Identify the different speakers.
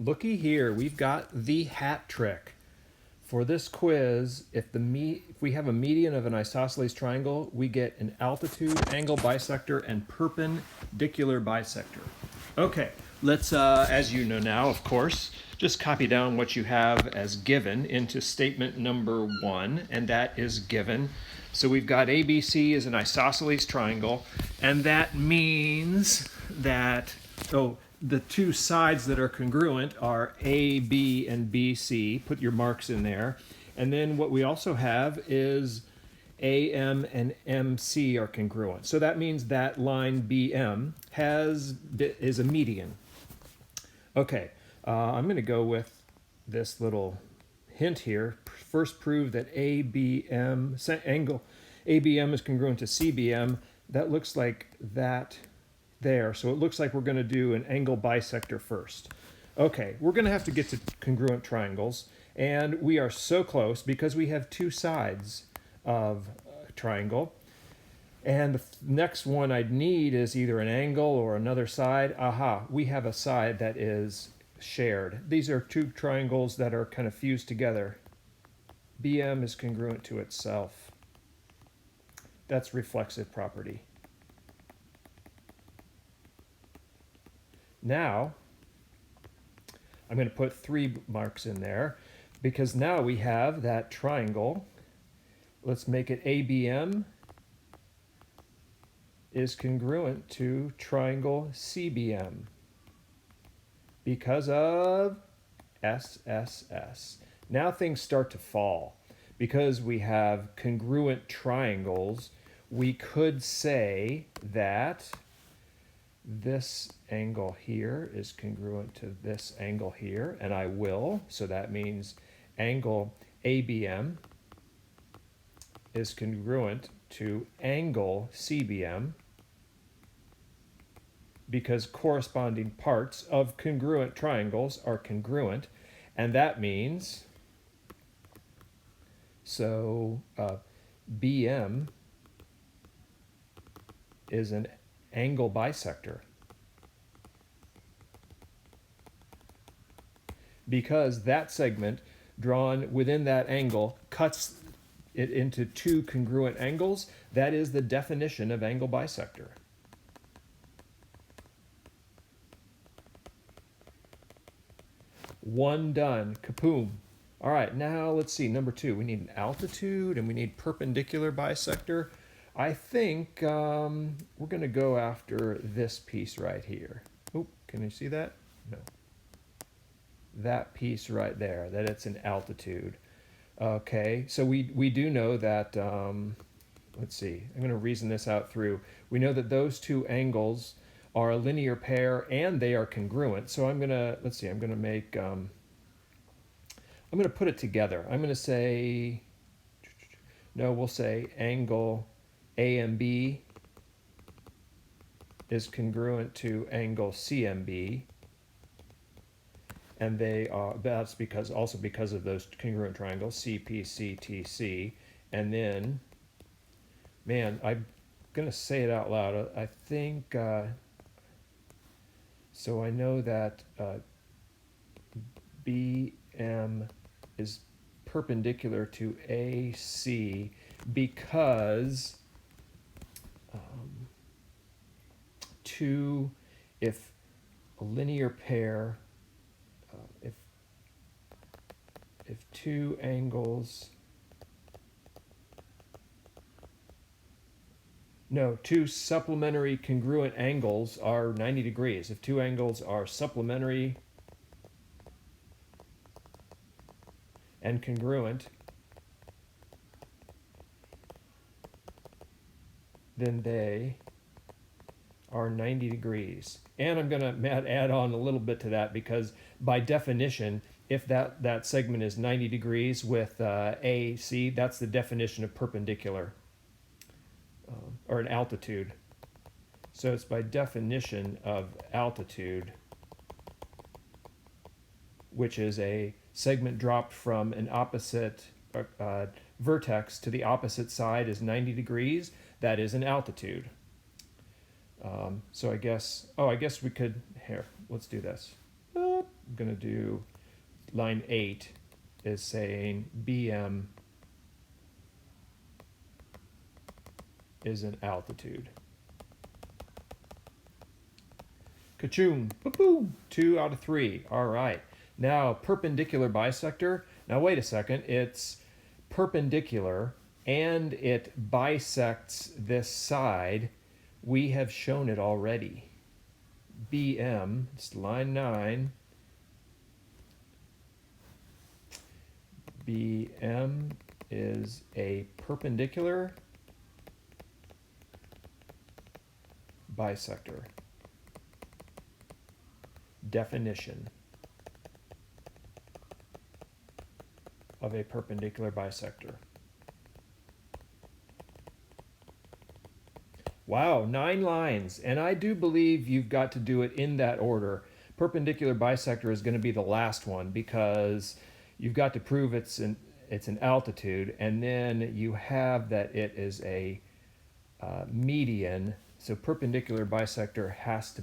Speaker 1: looky here, we've got the hat trick. For this quiz, if we have a median of an isosceles triangle, we get an altitude, angle bisector, and perpendicular bisector. Okay, let's, as you know now, of course, just copy down what you have as given into statement number 1, and that is given. So we've got ABC is an isosceles triangle, and that means that, the two sides that are congruent are AB and BC. Put your marks in there. And then what we also have is AM and MC are congruent. So that means that line BM is a median. Okay, I'm going to go with this little hint here. First, prove that ABM is congruent to CBM. That looks like that there. So it looks like we're going to do an angle bisector first. Okay, we're going to have to get to congruent triangles, and we are so close because we have two sides of a triangle. And the next one I'd need is either an angle or another side. Aha, we have a side that is shared. These are two triangles that are kind of fused together. BM is congruent to itself. That's reflexive property. Now, I'm going to put 3 marks in there because now we have that triangle. Let's make it ABM is congruent to triangle CBM because of SSS. Now things start to fall. Because we have congruent triangles, we could say that this angle here is congruent to this angle here, and I will. So that means angle ABM is congruent to angle CBM because corresponding parts of congruent triangles are congruent, and that means BM is an angle bisector because that segment drawn within that angle cuts it into 2 congruent angles. That is the definition of angle bisector. One done. Kapoom. All right, now let's see. Number 2, we need an altitude and we need perpendicular bisector. I think we're going to go after this piece right here. Oh, can you see that? No. That piece right there, that it's an altitude. Okay, so we do know that, let's see, I'm going to reason this out through. We know that those two angles are a linear pair and they are congruent. So I'm going to, let's see, I'm going to make, I'm going to put it together. I'm going to say, no, we'll say angle AMB is congruent to angle CMB, and they are, that's because also because of those congruent triangles CPCTC. And then, man, I'm gonna say it out loud. I think so. I know that BM is perpendicular to AC because if a linear pair, if two angles, no, two supplementary congruent angles are 90 degrees. If two angles are supplementary and congruent, then they are 90 degrees. And I'm going to add on a little bit to that because by definition, if that segment is 90 degrees with AC, that's the definition of perpendicular or an altitude. So it's by definition of altitude, which is a segment dropped from an opposite vertex to the opposite side is 90 degrees. That is an altitude. So I guess we could, here, let's do this. I'm going to do line 8 is saying BM is an altitude. Ka-choom, boop, 2 out of 3. All right. Now, perpendicular bisector. Now, wait a second. It's perpendicular and it bisects this side. We have shown it already. BM, it's line 9. BM is a perpendicular bisector. Definition of a perpendicular bisector. Wow, 9 lines, and I do believe you've got to do it in that order. Perpendicular bisector is going to be the last one because you've got to prove it's an altitude, and then you have that it is a median. So perpendicular bisector has to